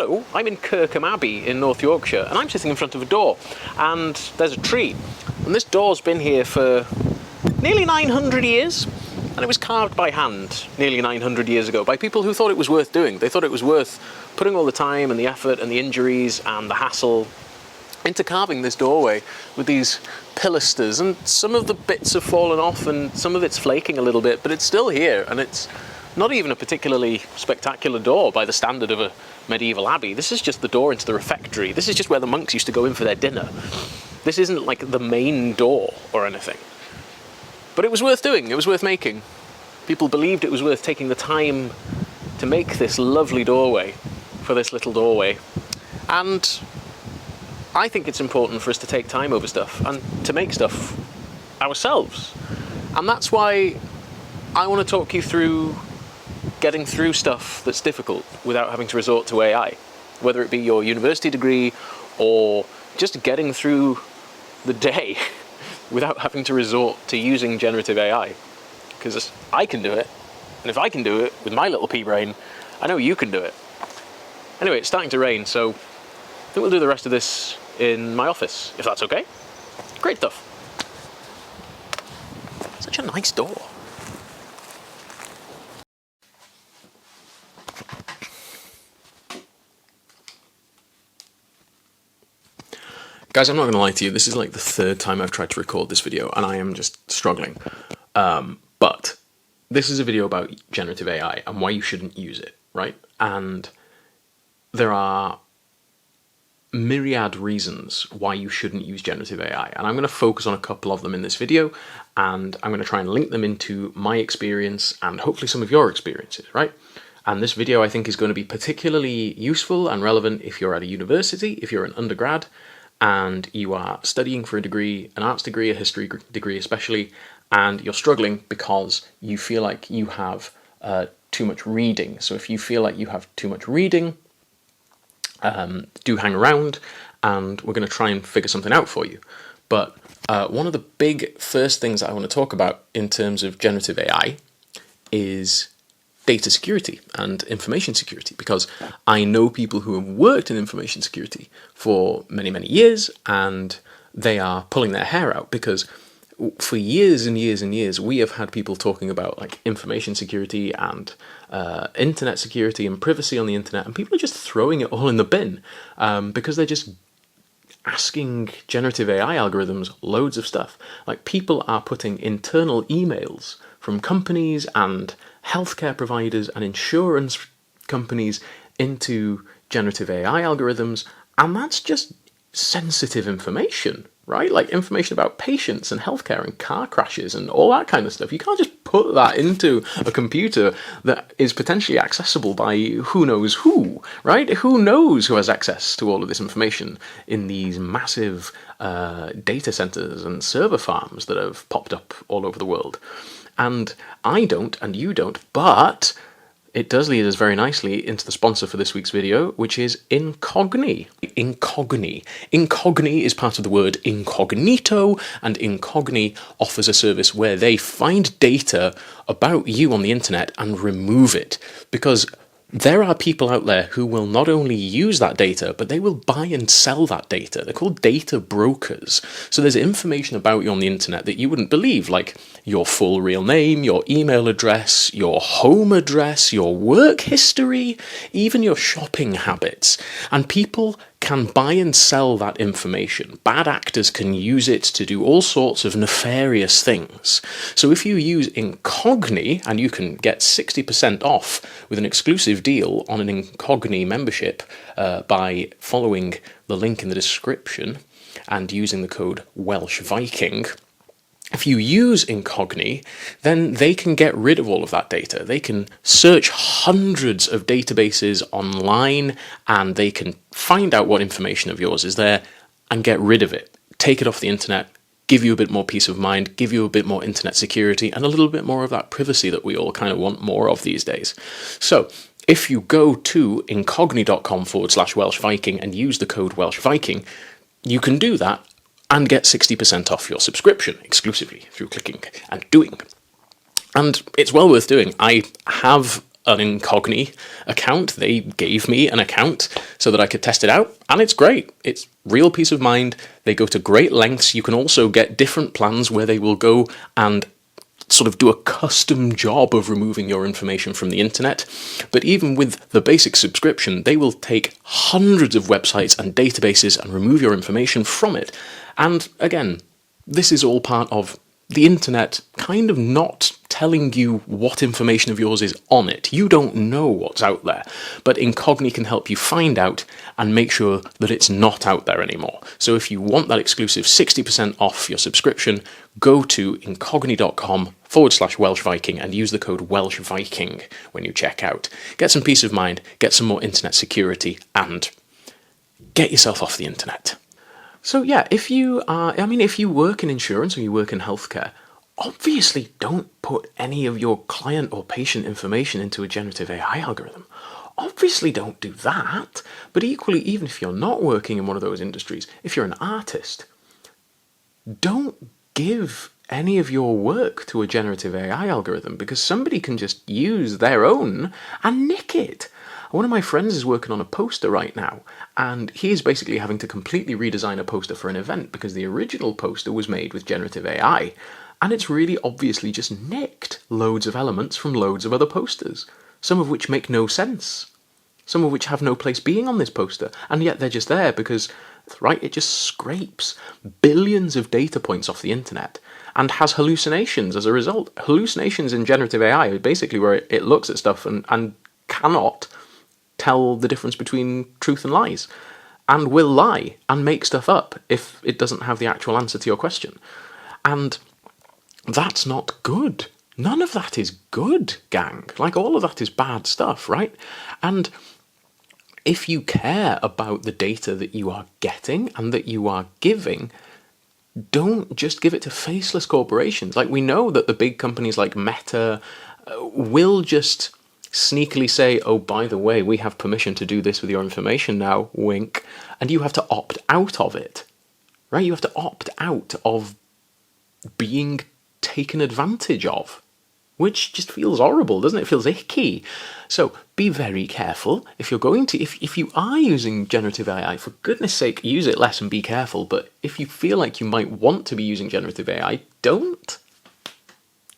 Hello, I'm in Kirkham Abbey in North Yorkshire, and I'm sitting in front of a door, and there's a tree, and this door's been here for nearly 900 years, and it was carved by hand nearly 900 years ago by people who thought it was worth doing. They thought it was worth putting all the time and the effort and the injuries and the hassle into carving this doorway with these pilasters, and some of the bits have fallen off and some of it's flaking a little bit, but it's still here, and it's not even a particularly spectacular door by the standard of a medieval abbey. This is just the door into the refectory. This is just where the monks used to go in for their dinner. This isn't like the main door or anything. But it was worth doing, it was worth making. People believed it was worth taking the time to make this lovely doorway for this little doorway. And I think it's important for us to take time over stuff and to make stuff ourselves. And that's why I want to talk you through getting through stuff that's difficult without having to resort to AI, whether it be your university degree or just getting through the day without having to resort to using generative AI. Because I can do it, and if I can do it with my little pea brain, I know you can do it. Anyway, it's starting to rain, so I think we'll do the rest of this in my office, if that's okay. Great stuff. Such a nice door. Guys, I'm not going to lie to you, this is like the third time I've tried to record this video, and I am just struggling. But this is a video about generative AI and why you shouldn't use it, right? And there are myriad reasons why you shouldn't use generative AI, and I'm going to focus on a couple of them in this video, and I'm going to try and link them into my experience and hopefully some of your experiences, right? And this video, I think, is going to be particularly useful and relevant if you're at a university, if you're an undergrad, and you are studying for a degree, an arts degree, a history degree especially, and you're struggling because you feel like you have too much reading. So if you feel like you have too much reading, do hang around, and we're going to try and figure something out for you. But one of the big first things that I want to talk about in terms of generative AI is data security and information security, because I know people who have worked in information security for many, many years, and they are pulling their hair out because for years and years and years we have had people talking about like information security and internet security and privacy on the internet, and people are just throwing it all in the bin because they're just asking generative AI algorithms loads of stuff. Like, people are putting internal emails from companies and healthcare providers and insurance companies into generative AI algorithms, and that's just sensitive information, right? Like information about patients and healthcare and car crashes and all that kind of stuff. You can't just put that into a computer that is potentially accessible by who knows who, right? Who knows who has access to all of this information in these massive data centers and server farms that have popped up all over the world. And I don't, and you don't, but it does lead us very nicely into the sponsor for this week's video, which is Incogni. Incogni. Incogni is part of the word incognito, and Incogni offers a service where they find data about you on the internet and remove it. Because there are people out there who will not only use that data, but they will buy and sell that data. They're called data brokers. So there's information about you on the internet that you wouldn't believe, like your full real name, your email address, your home address, your work history, even your shopping habits. And people can buy and sell that information. Bad actors can use it to do all sorts of nefarious things. So if you use Incogni, and you can get 60% off with an exclusive deal on an Incogni membership by following the link in the description and using the code Welsh Viking. If you use Incogni, then they can get rid of all of that data. They can search hundreds of databases online, and they can find out what information of yours is there and get rid of it. Take it off the internet, give you a bit more peace of mind, give you a bit more internet security, and a little bit more of that privacy that we all kind of want more of these days. So if you go to incogni.com/Welsh Viking and use the code Welsh Viking, you can do that and get 60% off your subscription exclusively through clicking and doing. And it's well worth doing. I have an Incogni account. They gave me an account so that I could test it out, and it's great. It's real peace of mind. They go to great lengths. You can also get different plans where they will go and sort of do a custom job of removing your information from the internet. But even with the basic subscription, they will take hundreds of websites and databases and remove your information from it. And again, this is all part of the internet kind of not telling you what information of yours is on it. You don't know what's out there, but Incogni can help you find out and make sure that it's not out there anymore. So if you want that exclusive 60% off your subscription, go to incogni.com/Welsh Viking and use the code Welsh Viking when you check out. Get some peace of mind, get some more internet security, and get yourself off the internet. So yeah, if you work in insurance or you work in healthcare, obviously don't put any of your client or patient information into a generative AI algorithm. Obviously don't do that. But equally, even if you're not working in one of those industries, if you're an artist, don't give any of your work to a generative AI algorithm, because somebody can just use their own and nick it. One of my friends is working on a poster right now, and he is basically having to completely redesign a poster for an event because the original poster was made with generative AI, and it's really obviously just nicked loads of elements from loads of other posters, some of which make no sense, some of which have no place being on this poster, and yet they're just there because, right, it just scrapes billions of data points off the internet and has hallucinations as a result. Hallucinations in generative AI are basically where it looks at stuff and cannot tell the difference between truth and lies, and will lie and make stuff up if it doesn't have the actual answer to your question. And that's not good. None of that is good, gang. Like, all of that is bad stuff, right? And if you care about the data that you are getting and that you are giving, don't just give it to faceless corporations. Like, we know that the big companies like Meta will just sneakily say, oh, by the way, we have permission to do this with your information now, wink, and you have to opt out of it, right? You have to opt out of being taken advantage of, which just feels horrible, doesn't it? It feels icky. So be very careful. If you're going to, if you are using generative AI, for goodness sake, use it less and be careful. But if you feel like you might want to be using generative AI, don't.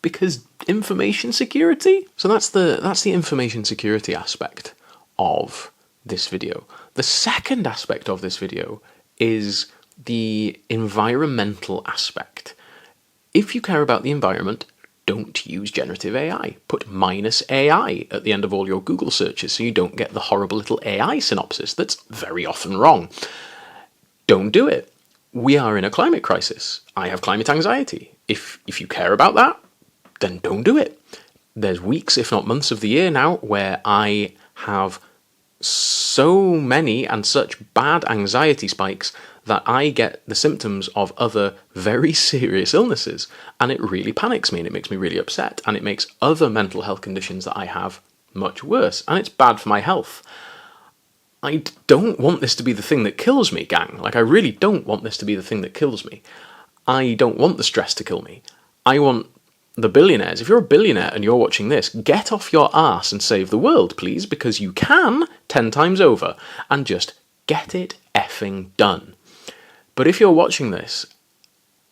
Because information security. So that's the information security aspect of this video. The second aspect of this video is the environmental aspect. If you care about the environment, don't use generative AI. Put -AI at the end of all your Google searches so you don't get the horrible little AI synopsis that's very often wrong. Don't do it. We are in a climate crisis. I have climate anxiety. If you care about that, then don't do it. There's weeks, if not months of the year now, where I have so many and such bad anxiety spikes that I get the symptoms of other very serious illnesses, and it really panics me and it makes me really upset, and it makes other mental health conditions that I have much worse, and it's bad for my health. I don't want this to be the thing that kills me, gang. Like, I really don't want this to be the thing that kills me. I don't want the stress to kill me. I want the billionaires. If you're a billionaire and you're watching this, get off your arse and save the world, please, because you can 10 times over, and just get it effing done. But if you're watching this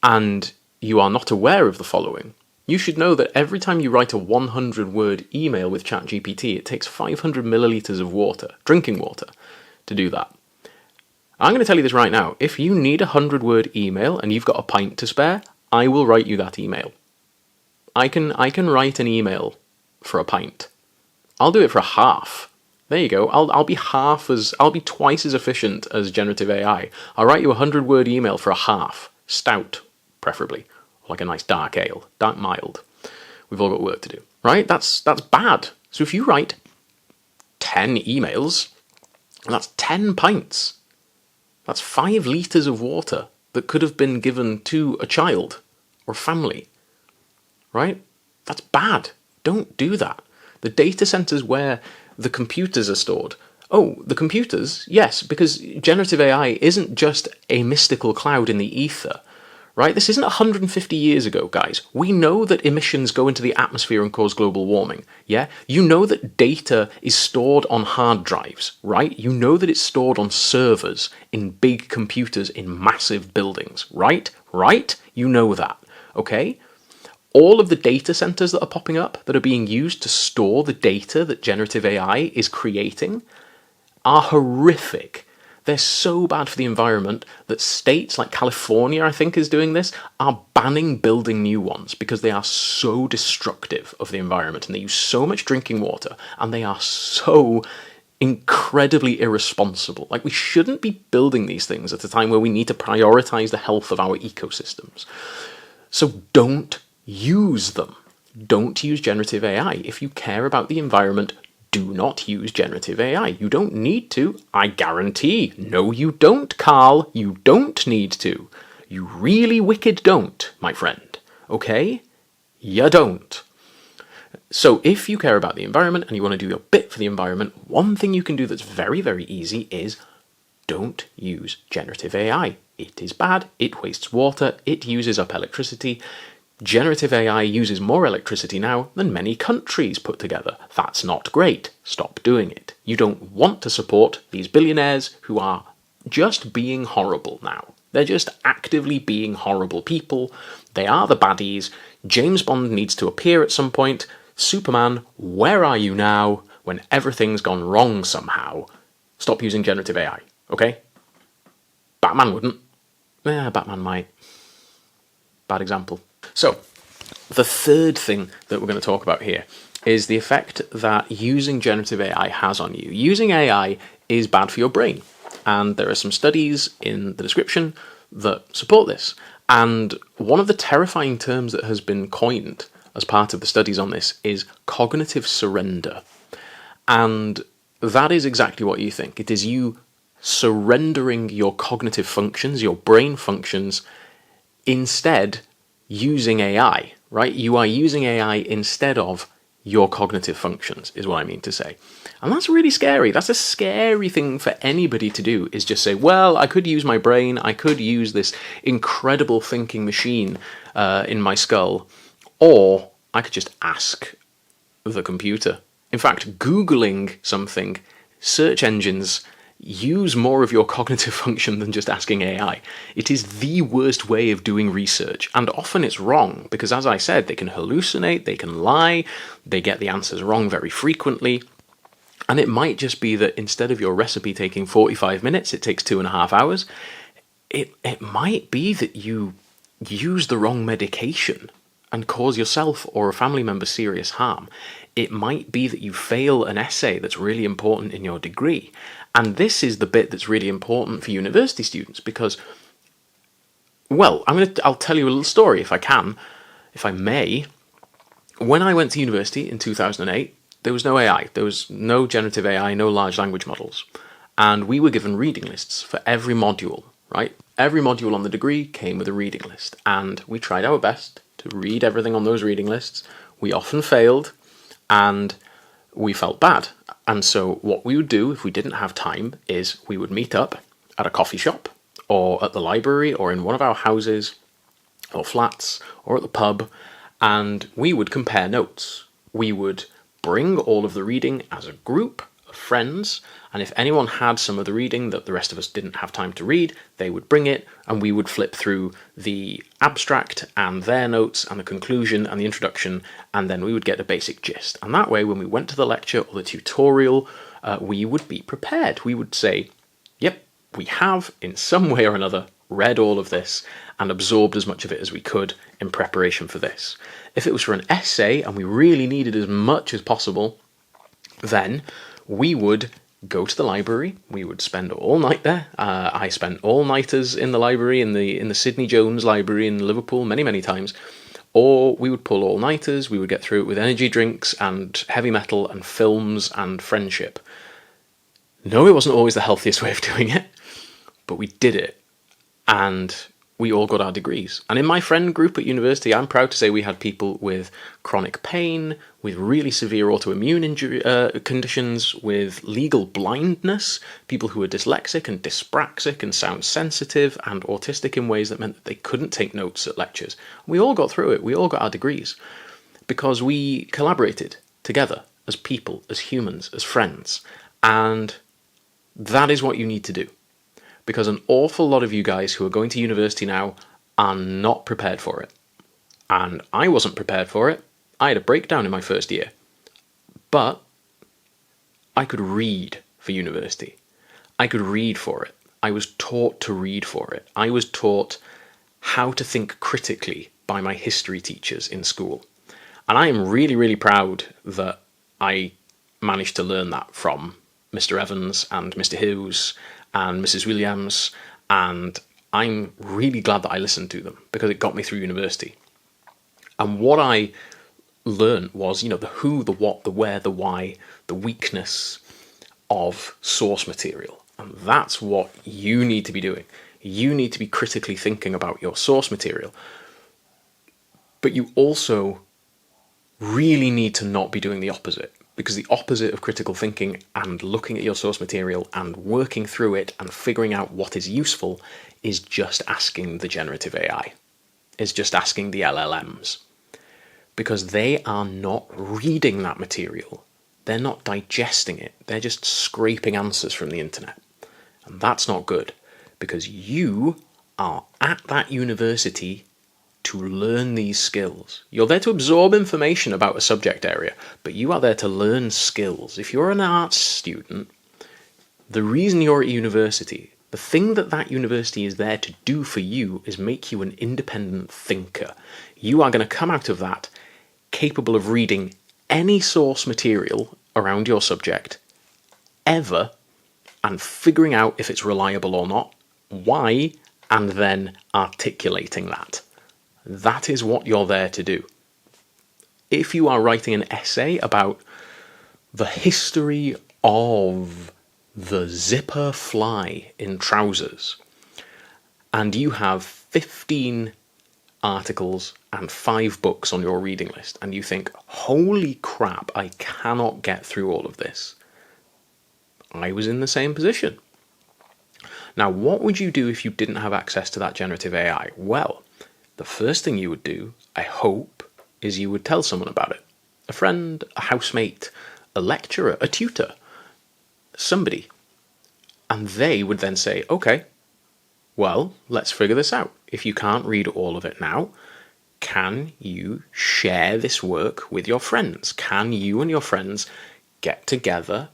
and you are not aware of the following, you should know that every time you write a 100-word email with ChatGPT, it takes 500 millilitres of water, drinking water, to do that. I'm going to tell you this right now. If you need a 100-word email and you've got a pint to spare, I will write you that email. I can write an email for a pint. I'll do it for a half. There you go. I'll be twice as efficient as generative AI. I'll write you a 100-word email for a half. Stout, preferably. Like a nice dark ale. Dark mild. We've all got work to do. Right? That's bad. So if you write 10 emails, that's 10 pints. That's 5 litres of water that could have been given to a child or family. Right? That's bad. Don't do that. The data centers where the computers are stored. Oh, the computers? Yes, because generative AI isn't just a mystical cloud in the ether, right? This isn't 150 years ago, guys. We know that emissions go into the atmosphere and cause global warming, yeah? You know that data is stored on hard drives, right? You know that it's stored on servers in big computers in massive buildings, right? Right? You know that, okay? All of the data centers that are popping up that are being used to store the data that generative AI is creating are horrific. They're so bad for the environment that states like California, I think, is doing this, are banning building new ones because they are so destructive of the environment and they use so much drinking water and they are so incredibly irresponsible. Like, we shouldn't be building these things at a time where we need to prioritize the health of our ecosystems. So don't use them. Don't use generative AI. If you care about the environment, do not use generative AI. You don't need to, I guarantee. No, you don't, Carl. You don't need to. You really wicked don't, my friend. Okay? You don't. So if you care about the environment and you want to do your bit for the environment, one thing you can do that's very, very easy is don't use generative AI. It is bad, it wastes water, it uses up electricity. Generative AI uses more electricity now than many countries put together. That's not great. Stop doing it. You don't want to support these billionaires who are just being horrible now. They're just actively being horrible people. They are the baddies. James Bond needs to appear at some point. Superman, where are you now when everything's gone wrong somehow? Stop using generative AI, okay? Batman wouldn't. Yeah, Batman might. Bad example. So, the third thing that we're going to talk about here is the effect that using generative AI has on you. Using AI is bad for your brain, and there are some studies in the description that support this. And one of the terrifying terms that has been coined as part of the studies on this is cognitive surrender. And that is exactly what you think. It is you surrendering your cognitive functions, your brain functions, instead using AI, right? You are using AI instead of your cognitive functions, is what I mean to say. And that's really scary. That's a scary thing for anybody to do, is just say, well, I could use my brain, I could use this incredible thinking machine in my skull, or I could just ask the computer. In fact, Googling something, search engines use more of your cognitive function than just asking AI. It is the worst way of doing research, and often it's wrong, because as I said, they can hallucinate, they can lie, they get the answers wrong very frequently, and it might just be that instead of your recipe taking 45 minutes, it takes 2.5 hours. It might be that you use the wrong medication and cause yourself or a family member serious harm. It might be that you fail an essay that's really important in your degree. And this is the bit that's really important for university students because, well, I'll tell you a little story if I can, if I may. When I went to university in 2008, there was no AI. There was no generative AI, no large language models. And we were given reading lists for every module, right? Every module on the degree came with a reading list. And we tried our best to read everything on those reading lists. We often failed, and we felt bad. And so what we would do if we didn't have time is we would meet up at a coffee shop or at the library or in one of our houses or flats or at the pub, and we would compare notes. We would bring all of the reading as a group of friends, and if anyone had some of the reading that the rest of us didn't have time to read, they would bring it, and we would flip through the abstract and their notes and the conclusion and the introduction, and then we would get a basic gist. And that way, when we went to the lecture or the tutorial, we would be prepared. We would say, yep, we have, in some way or another, read all of this and absorbed as much of it as we could in preparation for this. If it was for an essay and we really needed as much as possible, then we would go to the library. We would spend all night there. I spent all-nighters in the library, in the Sidney Jones Library in Liverpool many, many times. Or we would pull all-nighters. We would get through it with energy drinks and heavy metal and films and friendship. No, it wasn't always the healthiest way of doing it, but we did it. And we all got our degrees. And in my friend group at university, I'm proud to say we had people with chronic pain, with really severe autoimmune injury, conditions, with legal blindness, people who were dyslexic and dyspraxic and sound sensitive and autistic in ways that meant that they couldn't take notes at lectures. We all got through it. We all got our degrees because we collaborated together as people, as humans, as friends. And that is what you need to do. Because an awful lot of you guys who are going to university now are not prepared for it. And I wasn't prepared for it. I had a breakdown in my first year. But I could read for university. I could read for it. I was taught to read for it. I was taught how to think critically by my history teachers in school. And I am really, really proud that I managed to learn that from Mr. Evans and Mr. Hughes and Mrs. Williams, and I'm really glad that I listened to them because it got me through university. And what I learned was, the who, the what, the where, the why, the weakness of source material. And that's what you need to be doing. You need to be critically thinking about your source material. But you also really need to not be doing the opposite. Because the opposite of critical thinking and looking at your source material and working through it and figuring out what is useful is just asking the generative AI, is just asking the LLMs. Because they are not reading that material. They're not digesting it. They're just scraping answers from the internet. And that's not good. Because you are at that university to learn these skills. You're there to absorb information about a subject area, but you are there to learn skills. If you're an arts student, the reason you're at university, the thing that university is there to do for you is make you an independent thinker. You are going to come out of that capable of reading any source material around your subject ever and figuring out if it's reliable or not, why, and then articulating that. That is what you're there to do. If you are writing an essay about the history of the zipper fly in trousers, and you have 15 articles and 5 books on your reading list, and you think, holy crap, I cannot get through all of this. I was in the same position. Now, what would you do if you didn't have access to that generative AI? Well, the first thing you would do, I hope, is you would tell someone about it. A friend, a housemate, a lecturer, a tutor, somebody. And they would then say, okay, well, let's figure this out. If you can't read all of it now, can you share this work with your friends? Can you and your friends get together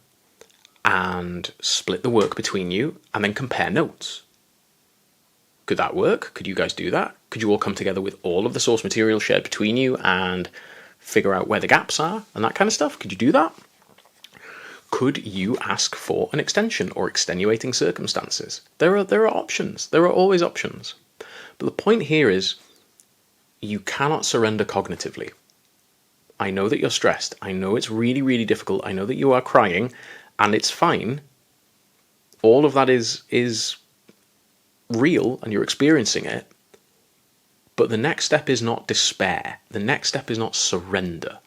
and split the work between you and then compare notes? Could that work? Could you guys do that? Could you all come together with all of the source material shared between you and figure out where the gaps are and that kind of stuff? Could you do that? Could you ask for an extension or extenuating circumstances? There are options. There are always options. But the point here is you cannot surrender cognitively. I know that you're stressed. I know it's really, really difficult. I know that you are crying, and it's fine. All of that is real, and you're experiencing it. But the next step is not despair. The next step is not surrender.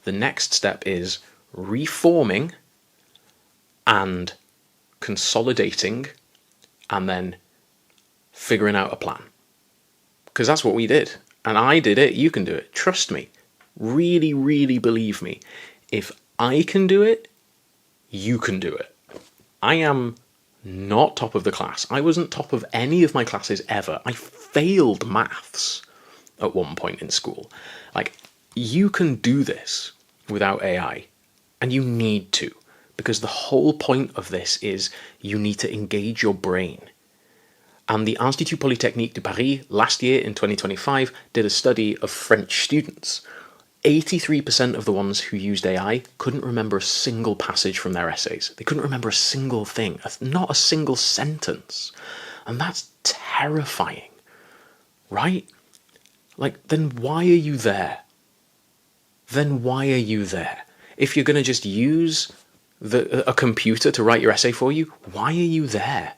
The next step is reforming and consolidating and then figuring out a plan. Because that's what we did. And I did it, you can do it. Trust me. Really, really believe me. If I can do it, you can do it. I am not top of the class. I wasn't top of any of my classes ever. I failed maths at one point in school. You can do this without AI, and you need to, because the whole point of this is you need to engage your brain. And the Institut Polytechnique de Paris last year in 2025 did a study of French students. 83% of the ones who used AI couldn't remember a single passage from their essays. They couldn't remember a single thing, not a single sentence. And that's terrifying, right? Then why are you there? Then why are you there? If you're going to just use a computer to write your essay for you, why are you there?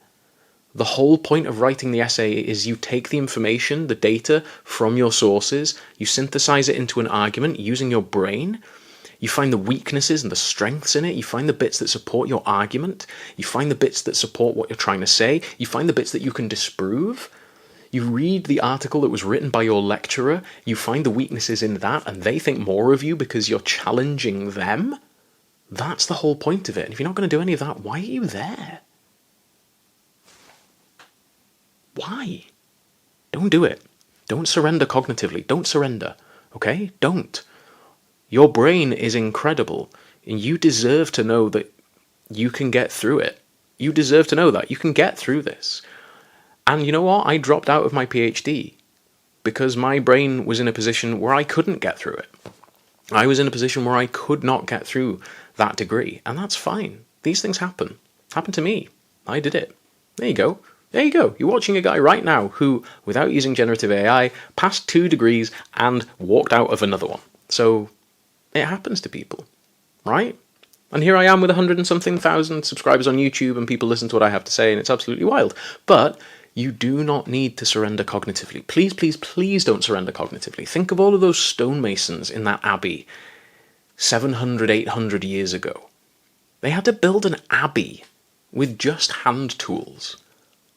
The whole point of writing the essay is you take the information, the data from your sources, you synthesize it into an argument using your brain, you find the weaknesses and the strengths in it, you find the bits that support your argument, you find the bits that support what you're trying to say, you find the bits that you can disprove, you read the article that was written by your lecturer, you find the weaknesses in that, and they think more of you because you're challenging them. That's the whole point of it. And if you're not going to do any of that, why are you there? Why? Don't do it. Don't surrender cognitively. Don't surrender. Okay? Don't. Your brain is incredible, and you deserve to know that you can get through it. You deserve to know that you can get through this. And you know what? I dropped out of my PhD because my brain was in a position where I couldn't get through it. I was in a position where I could not get through that degree, and that's fine. These things happen. Happened to me. I did it. There you go. There you go. You're watching a guy right now who, without using generative AI, passed 2 degrees and walked out of another one. So it happens to people, right? And here I am with 100 and something thousand subscribers on YouTube, and people listen to what I have to say, and it's absolutely wild. But you do not need to surrender cognitively. Please, please, please don't surrender cognitively. Think of all of those stonemasons in that abbey 700, 800 years ago. They had to build an abbey with just hand tools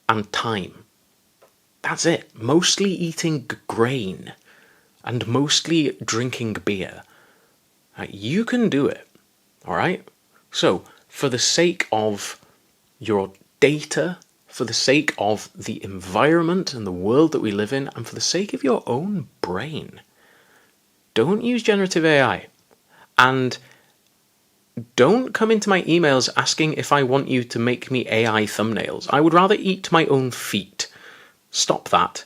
and time. That's it. Mostly eating grain and mostly drinking beer. You can do it, all right? So, for the sake of your data, for the sake of the environment and the world that we live in, and for the sake of your own brain, don't use generative AI. And don't come into my emails asking if I want you to make me AI thumbnails. I would rather eat my own feet. Stop that.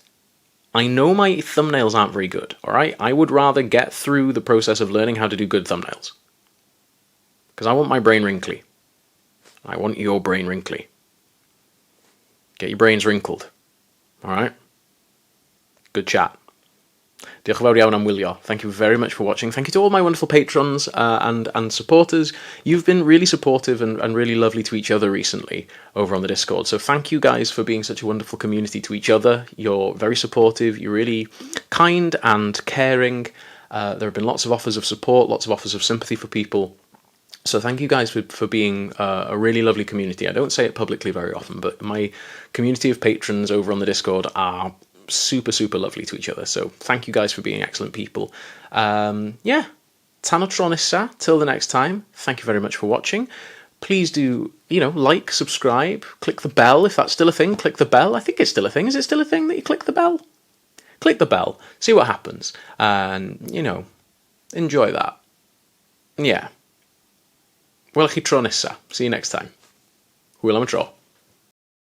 I know my thumbnails aren't very good, alright? I would rather get through the process of learning how to do good thumbnails. Because I want my brain wrinkly. I want your brain wrinkly. Get your brains wrinkled. Alright? Good chat. Diolch yn fawr iawn am wylio. Thank you very much for watching. Thank you to all my wonderful patrons and supporters. You've been really supportive and really lovely to each other recently over on the Discord. So thank you guys for being such a wonderful community to each other. You're very supportive. You're really kind and caring. There have been lots of offers of support, lots of offers of sympathy for people. So thank you guys for being a really lovely community. I don't say it publicly very often, but my community of patrons over on the Discord are super, super lovely to each other. So thank you guys for being excellent people. Yeah, Tan tro nesa, till the next time. Thank you very much for watching. Please do, like, subscribe, click the bell if that's still a thing. Click the bell. I think it's still a thing. Is it still a thing that you click the bell? Click the bell. See what happens. And, enjoy that. Yeah. Welch i tro nesa. See you next time. Hwyl am y tro.